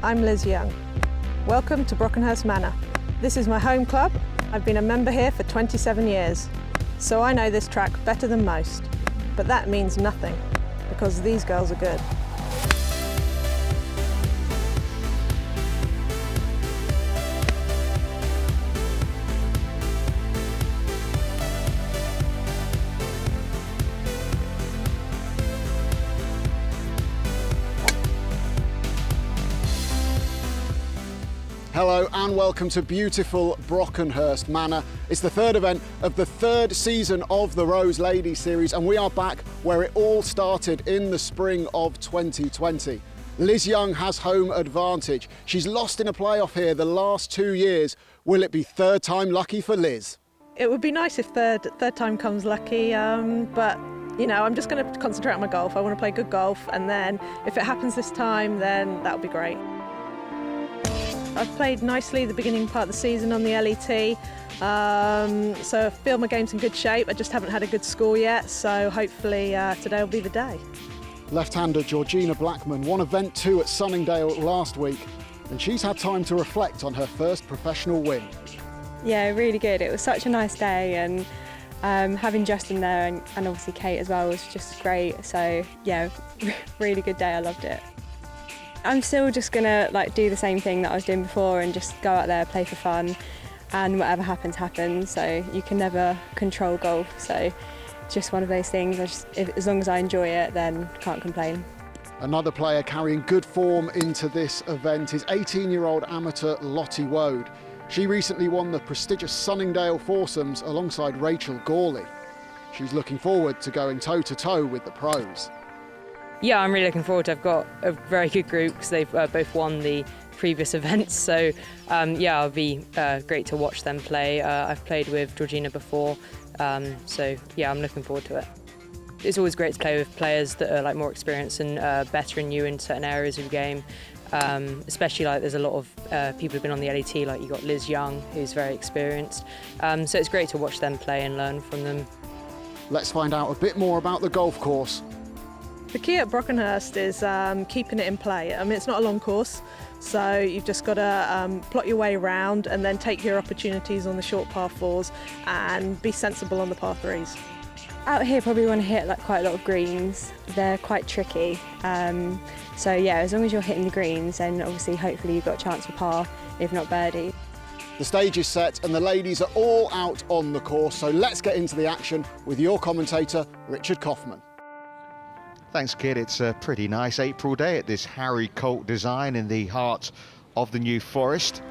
I'm Liz Young. Welcome to Brokenhurst Manor. This is my home club. I've been a member here for 27 years, so I know this track better than most. But that means nothing, because these girls are good. Hello and welcome to beautiful Brockenhurst Manor. It's the third event of the third season of the Rose Ladies Series, and we are back where it all started in the spring of 2020. Liz Young has home advantage. She's lost in a playoff here the last 2 years. Will it be third time lucky for Liz? It would be nice if third time comes lucky, but you know, I'm just going to concentrate on my golf. I want to play good golf, and then if it happens this time, then that would be great. I've played nicely the beginning part of the season on the LET, so I feel my game's in good shape. I just haven't had a good score yet, so hopefully today will be the day. Left-hander Georgina Blackman won event 2 at Sunningdale last week, and she's had time to reflect on her first professional win. Yeah, really good. It was such a nice day, and having Justin there and obviously Kate as well was just great. So yeah, really good day. I loved it. I'm still just gonna do the same thing that I was doing before and just go out there, play for fun, and whatever happens, happens. So you can never control golf. So just one of those things. As long as I enjoy it, then can't complain. Another player carrying good form into this event is 18-year-old amateur Lottie Woad. She recently won the prestigious Sunningdale foursomes alongside Rachel Gawley. She's looking forward to going toe-to-toe with the pros. Yeah, I'm really looking forward to it. I've got a very good group because they've both won the previous events. So yeah, it'll be great to watch them play. I've played with Georgina before, so yeah, I'm looking forward to it. It's always great to play with players that are more experienced and better than you in certain areas of the game. Especially there's a lot of people who've been on the LET, you got Liz Young, who's very experienced. So it's great to watch them play and learn from them. Let's find out a bit more about the golf course. The key at Brockenhurst is keeping it in play. I mean, it's not a long course, so you've just got to plot your way around and then take your opportunities on the short par 4s and be sensible on the par 3s. Out here, probably want to hit quite a lot of greens. They're quite tricky. So yeah, as long as you're hitting the greens, then obviously, hopefully, you've got a chance for par, if not birdie. The stage is set and the ladies are all out on the course, so let's get into the action with your commentator, Richard Kaufman. Thanks, Kid. It's a pretty nice April day at this Harry Colt design in the heart of the New Forest.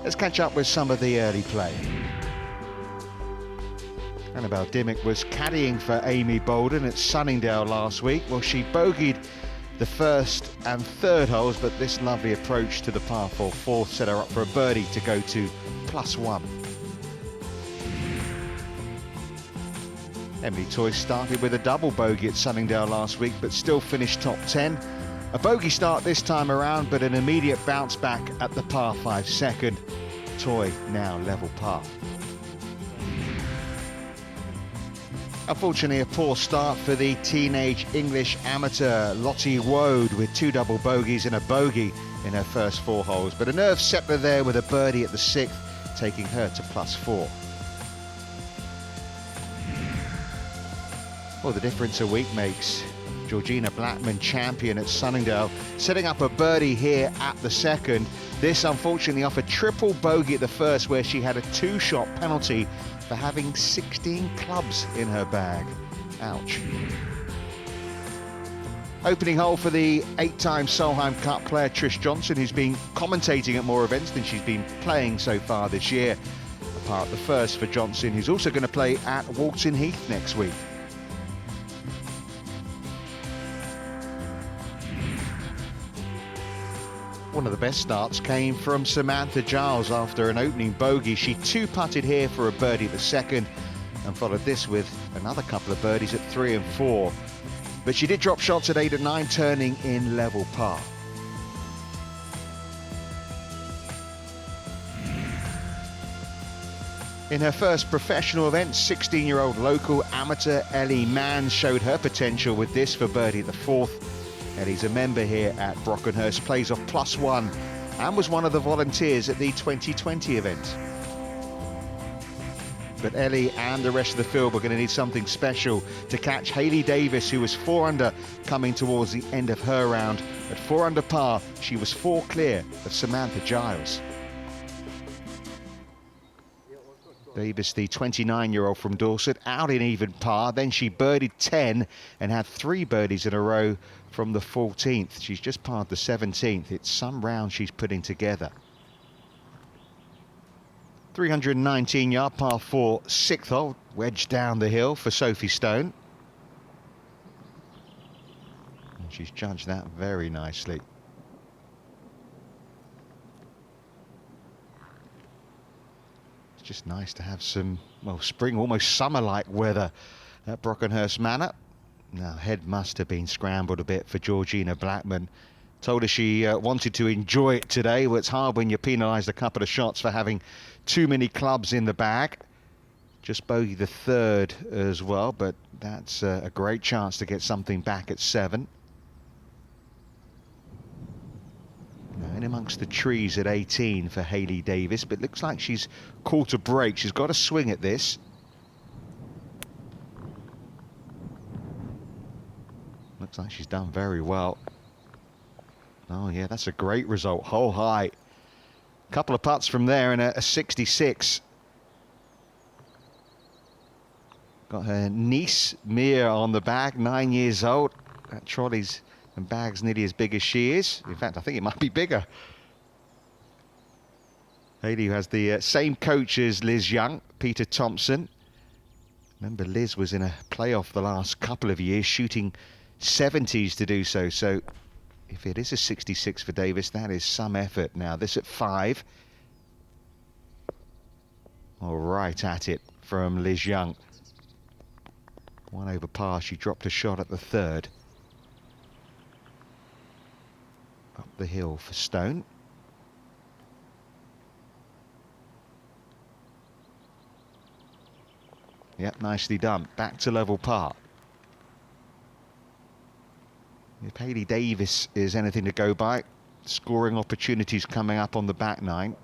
Let's catch up with some of the early play. Annabelle Dimmick was caddying for Amy Bolden at Sunningdale last week. Well, she bogeyed the first and third holes, but this lovely approach to the par 4 fourth set her up for a birdie to go to +1. Emily Toy started with a double bogey at Sunningdale last week, but still finished top 10. A bogey start this time around, but an immediate bounce back at the par 5 second. Toy now level par. Unfortunately, a poor start for the teenage English amateur Lottie Woad with 2 double bogeys and a bogey in her first 4 holes, but a nerve set her there with a birdie at the 6th, taking her to +4. Well, the difference a week makes. Georgina Blackman, champion at Sunningdale, setting up a birdie here at the 2nd. This, unfortunately, off a triple bogey at the 1st, where she had a 2-shot penalty for having 16 clubs in her bag. Ouch. Opening hole for the 8-time Solheim Cup player Trish Johnson, who's been commentating at more events than she's been playing so far this year. A par at the 1st for Johnson, who's also going to play at Walton Heath next week. One of the best starts came from Samantha Giles after an opening bogey. She 2-putted here for a birdie at the 2nd and followed this with another couple of birdies at 3 and 4. But she did drop shots at 8 and 9, turning in level par. In her first professional event, 16-year-old local amateur Ellie Mann showed her potential with this for birdie at the 4th. Ellie's a member here at Brockenhurst, plays off +1 and was one of the volunteers at the 2020 event. But Ellie and the rest of the field were going to need something special to catch Hayley Davis, who was 4 under coming towards the end of her round. At 4 under par, she was 4 clear of Samantha Giles. Davis, the 29-year-old from Dorset, out in even par. Then she birdied 10 and had 3 birdies in a row from the 14th. She's just parred the 17th. It's some round she's putting together. 319-yard par 4, 6th hole, wedge down the hill for Sophie Stone. And she's judged that very nicely. It's just nice to have some, well, spring, almost summer-like weather at Brockenhurst Manor. Now, head must have been scrambled a bit for Georgina Blackman. Told her she wanted to enjoy it today. Well, it's hard when you're penalised a couple of shots for having too many clubs in the bag. Just bogey the 3rd as well, but that's a great chance to get something back at 7. Now, in amongst the trees at 18 for Hayley Davis, but looks like she's caught a break. She's got a swing at this. Looks like she's done very well. Oh yeah, that's a great result, hole high. Couple of putts from there and a 66. Got her niece, Mia, on the bag, 9 years old. That trolley's and bag's nearly as big as she is. In fact, I think it might be bigger. Hayley, who has the same coach as Liz Young, Peter Thompson. Remember, Liz was in a playoff the last couple of years, shooting 70s to do so. So if it is a 66 for Davis, that is some effort. Now, this at 5. All right at it from Liz Young. 1 over par. She dropped a shot at the 3rd. Up the hill for Stone. Yep, nicely done. Back to level par. If Hayley Davis is anything to go by, scoring opportunities coming up on the back 9.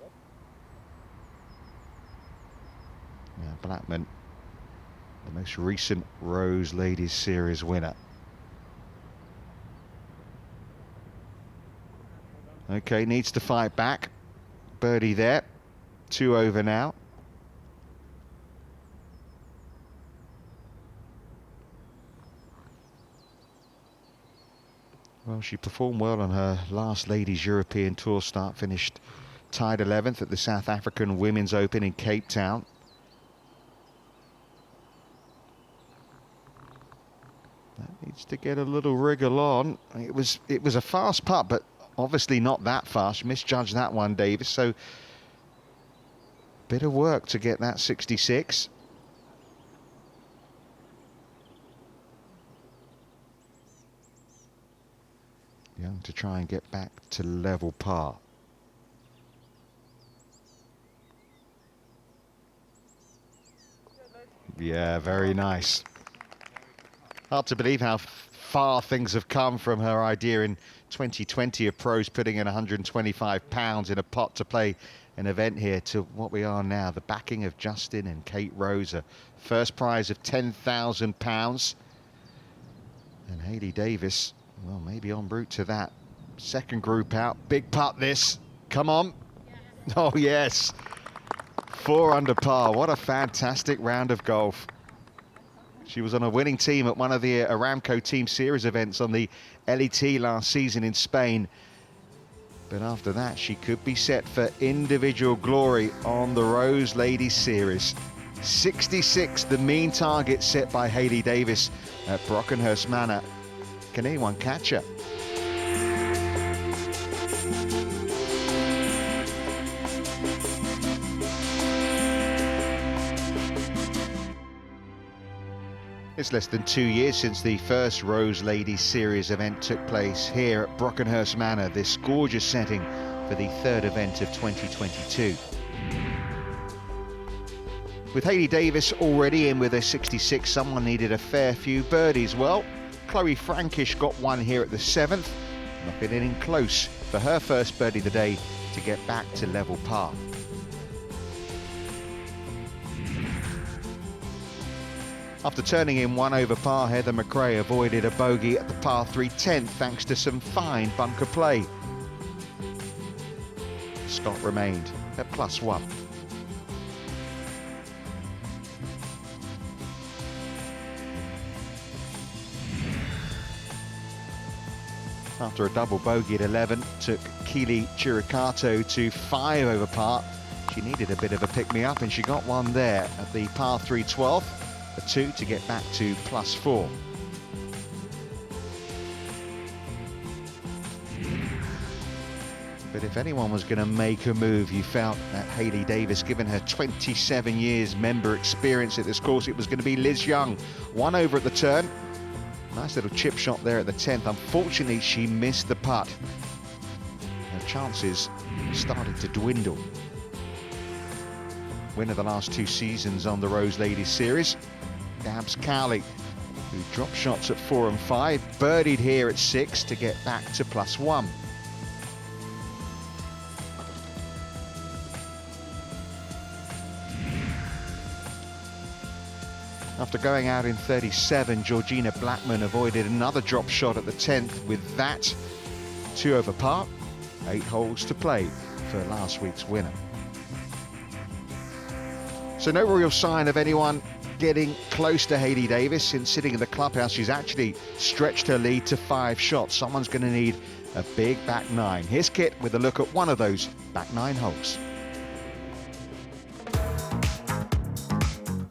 Now, Blackman, the most recent Rose Ladies Series winner. Okay, needs to fight back. Birdie there. 2 over now. Well, she performed well on her last Ladies European Tour start, finished tied 11th at the South African Women's Open in Cape Town. That needs to get a little wriggle on. It was a fast putt, but obviously not that fast. Misjudged that one, Davis, so bit of work to get that 66. Young to try and get back to level par. Yeah, very nice. Hard to believe how far things have come from her idea in 2020 of pros putting in £125 in a pot to play an event here to what we are now. The backing of Justin and Kate Rose, a first prize of £10,000. And Hayley Davis, well, maybe en route to that. Second group out. Big putt this. Come on. Yes. Oh, yes. 4 under par. What a fantastic round of golf. She was on a winning team at one of the Aramco Team Series events on the LET last season in Spain. But after that, she could be set for individual glory on the Rose Ladies Series. 66, the mean target set by Hayley Davis at Brockenhurst Manor. Can anyone catch her? It's less than 2 years since the first Rose Ladies Series event took place here at Brockenhurst Manor, this gorgeous setting for the 3rd event of 2022. With Hayley Davis already in with a 66, someone needed a fair few birdies. Well, Chloe Frankish got one here at the 7th, not getting in close for her first birdie today to get back to level par. After turning in 1 over par, Heather McRae avoided a bogey at the par 3 10th thanks to some fine bunker play. Scott remained at +1. After a double bogey at 11, took Keely Chiricato to 5 over par. She needed a bit of a pick-me-up and she got one there at the par 3 12th, a 2 to get back to +4. But if anyone was going to make a move, you felt that Hayley Davis, given her 27 years member experience at this course, it was going to be Liz Young. 1 over at the turn. Nice little chip shot there at the 10th. Unfortunately, she missed the putt. Her chances started to dwindle. Winner the last 2 seasons on the Rose Ladies Series, Gabs Cowley, who dropped shots at 4 and 5, birdied here at 6 to get back to +1. After going out in 37, Georgina Blackman avoided another drop shot at the 10th with that 2 over par, 8 holes to play for last week's winner. So no real sign of anyone getting close to Hayley Davis. Since sitting in the clubhouse, she's actually stretched her lead to 5 shots. Someone's going to need a big back 9. Here's Kit with a look at one of those back 9 holes.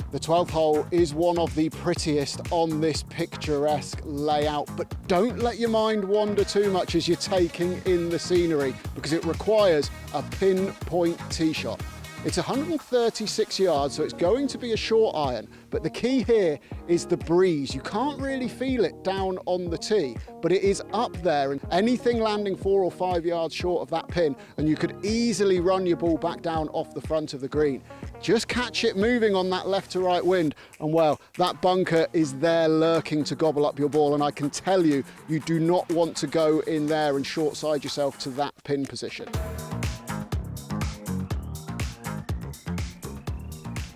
The 12th hole is one of the prettiest on this picturesque layout, but don't let your mind wander too much as you're taking in the scenery, because it requires a pinpoint tee shot. It's 136 yards, so it's going to be a short iron, but the key here is the breeze. You can't really feel it down on the tee, but it is up there, and anything landing 4 or 5 yards short of that pin, and you could easily run your ball back down off the front of the green. Just catch it moving on that left to right wind, and well, that bunker is there lurking to gobble up your ball, and I can tell you, you do not want to go in there and short side yourself to that pin position.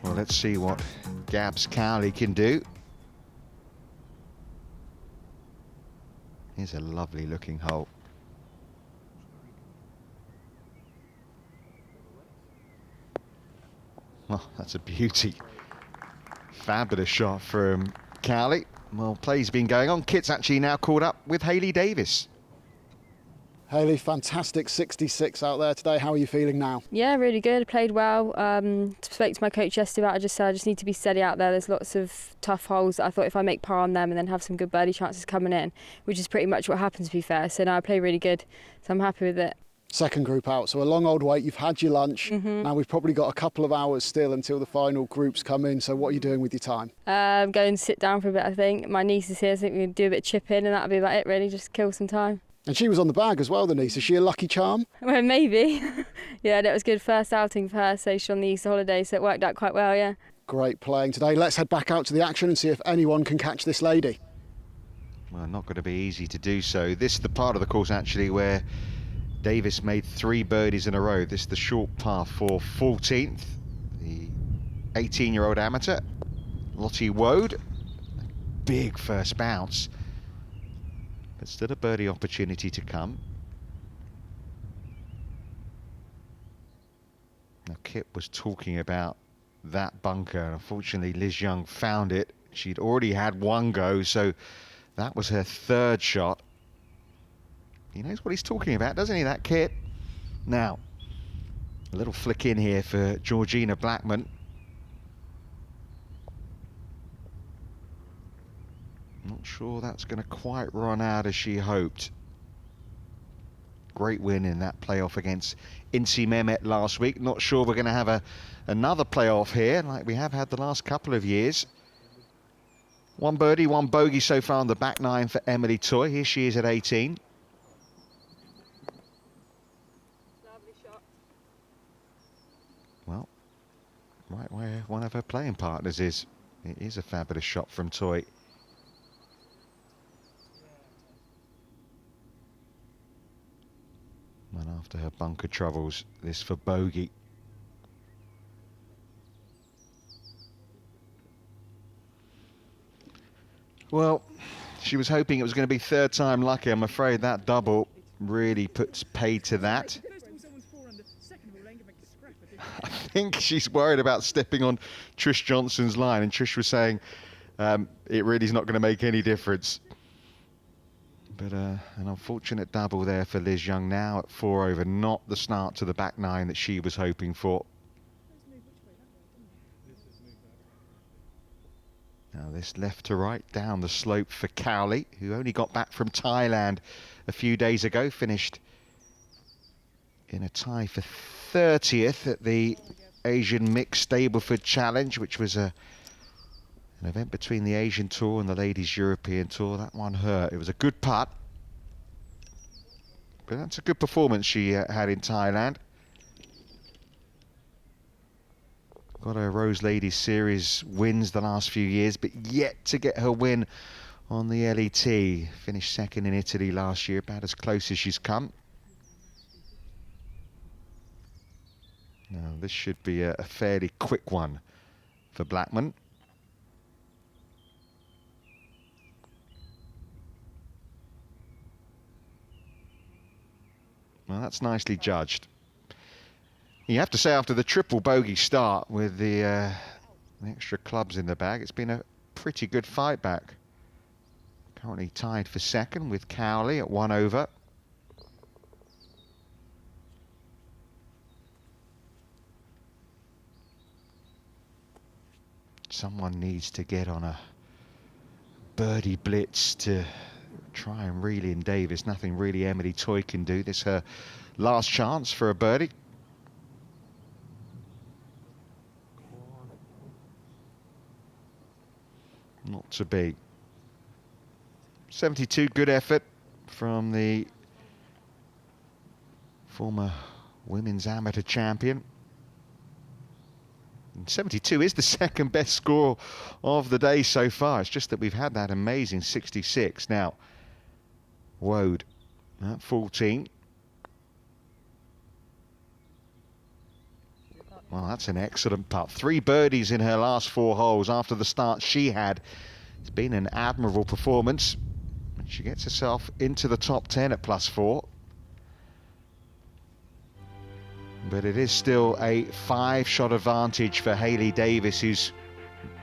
Well, let's see what Gabs Cowley can do. Here's a lovely looking hole. Well, that's a beauty. Fabulous shot from Cowley. Well, play's been going on. Kit's actually now caught up with Hayley Davis. Hayley, fantastic 66 out there today. How are you feeling now? Yeah, really good. Played well. Spoke to my coach yesterday about it. I just said I just need to be steady out there. There's lots of tough holes that I thought if I make par on them and then have some good birdie chances coming in, which is pretty much what happened, to be fair. So now I play really good. So I'm happy with it. Second group out, so a long old wait. You've had your lunch. Now we've probably got a couple of hours still until the final groups come in. So what are you doing with your time? Go and sit down for a bit, I think. My niece is here, so I think we can do a bit of chip in and that'll be about it, really. Just kill some time. And she was on the bag as well, the niece. Is she a lucky charm? Well, maybe. Yeah, that was good first outing for her. So she's on the Easter holiday, so it worked out quite well, yeah. Great playing today. Let's head back out to the action and see if anyone can catch this lady. Well, not going to be easy to do so. This is the part of the course, actually, where Davis made 3 birdies in a row. This is the short par 4 14th. The 18-year-old amateur, Lottie Woad. Big first bounce. But still a birdie opportunity to come. Now, Kit was talking about that bunker. Unfortunately, Liz Young found it. She'd already had one go, so that was her 3rd shot. He knows what he's talking about, doesn't he, that Kit? Now, a little flick in here for Georgina Blackman. Not sure that's going to quite run out as she hoped. Great win in that playoff against Insi Mehmet last week. Not sure we're going to have another playoff here like we have had the last couple of years. 1 birdie, 1 bogey so far on the back 9 for Emily Toy. Here she is at 18. Lovely shot. Well, right where one of her playing partners is. It is a fabulous shot from Toy. after her bunker troubles. This for bogey. Well, she was hoping it was going to be third time lucky. I'm afraid that double really puts paid to that. I think she's worried about stepping on Trish Johnson's line, and Trish was saying it really is not going to make any difference. But an unfortunate double there for Liz Young, now at 4 over, not the start to the back nine that she was hoping for. Now this left to right down the slope for Cowley, who only got back from Thailand a few days ago, finished in a tie for 30th at the Asian Mixed Stableford Challenge, which was an event between the Asian Tour and the Ladies European Tour. That one hurt. It was a good putt, but that's a good performance she had in Thailand. Got her Rose Ladies Series wins the last few years, but yet to get her win on the LET. Finished second in Italy last year, about as close as she's come. Now this should be a fairly quick one for Blackman. Well, that's nicely judged. You have to say, after the triple bogey start with the extra clubs in the bag, it's been a pretty good fight back. Currently tied for second with Cowley at 1 over. Someone needs to get on a birdie blitz to try and reel in Davis. Nothing really Emily Toy can do. This is her last chance for a birdie. Not to be. 72, good effort from the former women's amateur champion. And 72 is the second best score of the day so far. It's just that we've had that amazing 66. Now, Woad at 14. Well, that's an excellent putt. 3 birdies in her last 4 holes after the start she had. It's been an admirable performance. And she gets herself into the top 10 at +4. But it is still a 5-shot advantage for Hayley Davis, who's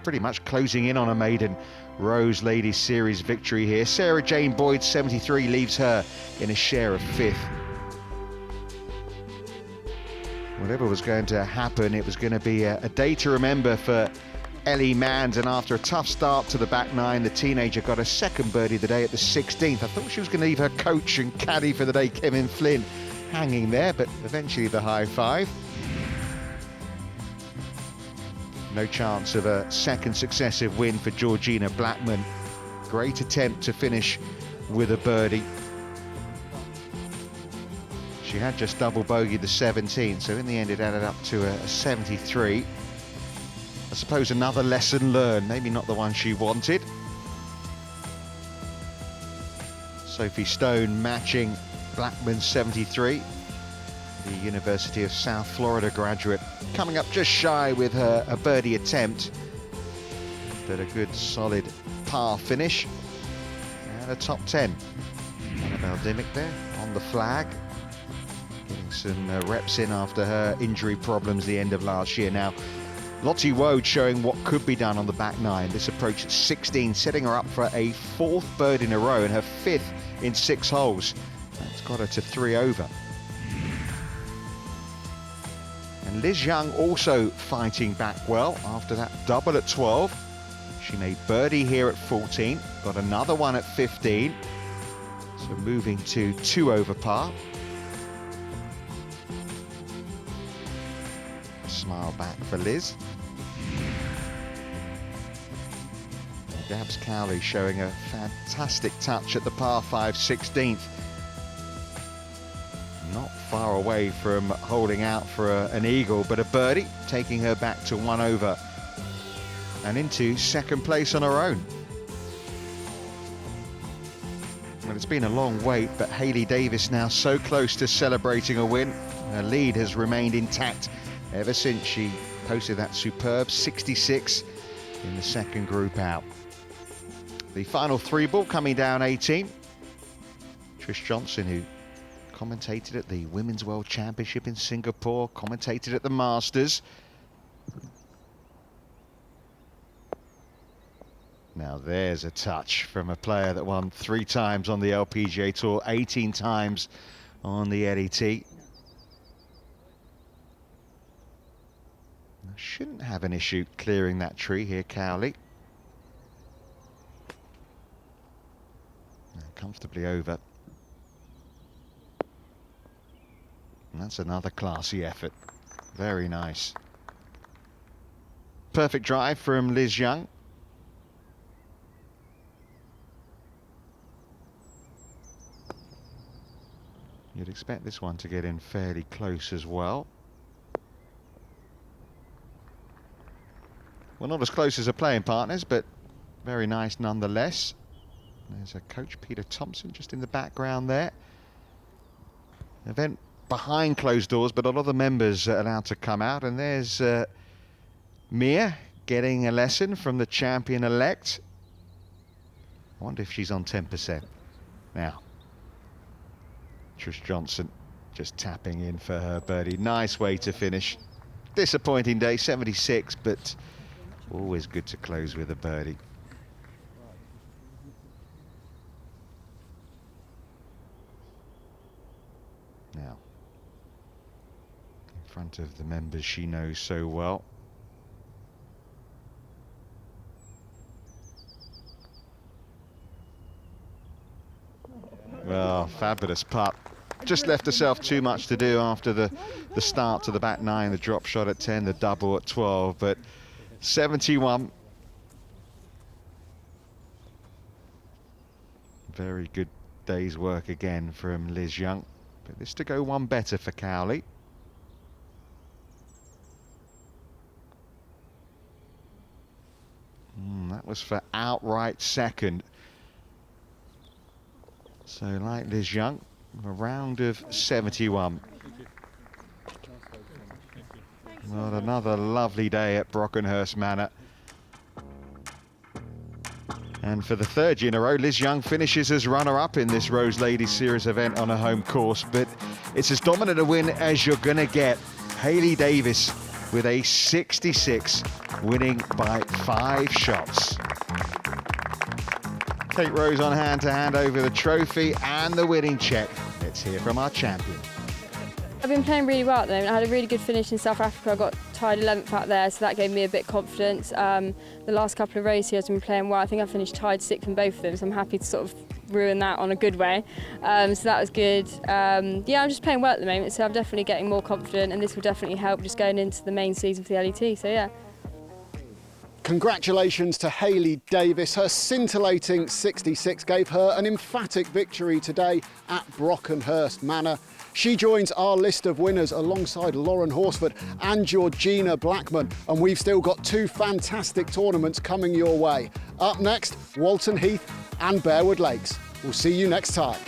pretty much closing in on a maiden Rose Ladies Series victory here. Sarah Jane Boyd, 73, leaves her in a share of 5th. Whatever was going to happen, it was going to be a day to remember for Ellie Manns, and after a tough start to the back nine, the teenager got a second birdie of the day at the 16th. I thought she was going to leave her coach and caddy for the day, Kevin Flynn, hanging there, but eventually the high 5. No chance of a second successive win for Georgina Blackman. Great attempt to finish with a birdie. She had just double bogeyed the 17, so in the end it added up to a 73. I suppose another lesson learned, maybe not the one she wanted. Sophie Stone matching Blackman's 73. The University of South Florida graduate, coming up just shy with a birdie attempt, but a good solid par finish and a top 10. Annabelle Dimmick there on the flag, getting some reps in after her injury problems the end of last year. Now Lottie Woad showing what could be done on the back nine. This approach at 16, setting her up for a 4th bird in a row and her 5th in 6 holes. That's got her to 3 over. And Liz Young also fighting back well after that double at 12. She made birdie here at 14, got another one at 15. So moving to 2 over par. Smile back for Liz. Gabs Cowley showing a fantastic touch at the par 5 16th. Not far away from holding out for an eagle, but a birdie, taking her back to 1 over and into second place on her own. Well, it's been a long wait, but Hayley Davis now so close to celebrating a win. Her lead has remained intact ever since she posted that superb 66 in the second group out. The final three ball coming down 18. Trish Johnson, who commentated at the Women's World Championship in Singapore, commentated at the Masters. Now there's a touch from a player that won 3 times on the LPGA Tour, 18 times on the LET. Shouldn't have an issue clearing that tree here, Cowley. Comfortably over. And that's another classy effort. Very nice. Perfect drive from Liz Young. You'd expect this one to get in fairly close as well. Well, not as close as her playing partners, but very nice nonetheless. There's a coach, Peter Thompson, just in the background there. Event behind closed doors, but a lot of the members are allowed to come out. And there's Mia getting a lesson from the champion-elect. I wonder if she's on 10% now. Trish Johnson just tapping in for her birdie. Nice way to finish. Disappointing day, 76, but always good to close with a birdie. Now, in front of the members she knows so well. Well, fabulous putt. Just left herself too much to do after the start to the back 9, the drop shot at 10, the double at 12, but 71. Very good day's work again from Liz Young. But this to go one better for Cowley. That was for outright second. So like Liz Young, a round of 71. Well, another lovely day at Brockenhurst Manor. And for the third year in a row, Liz Young finishes as runner-up in this Rose Ladies Series event on a home course. But it's as dominant a win as you're going to get. Hayley Davis with a 66, winning by 5 shots. Kate Rose on hand to hand over the trophy and the winning check. Let's hear from our champion. I've been playing really well at the moment. I had a really good finish in South Africa. I got tied 11th out there, so that gave me a bit of confidence. The last couple of races I've been playing well. I think I finished tied 6th in both of them, so I'm happy to sort of ruin that on a good way. So that was good. Yeah, I'm just playing well at the moment, so I'm definitely getting more confident, and this will definitely help just going into the main season for the LET, so yeah. Congratulations to Hayley Davis. Her scintillating 66 gave her an emphatic victory today at Brockenhurst Manor. She joins our list of winners alongside Lauren Horsford and Georgina Blackman, and we've still got 2 fantastic tournaments coming your way. Up next, Walton Heath and Bearwood Lakes. We'll see you next time.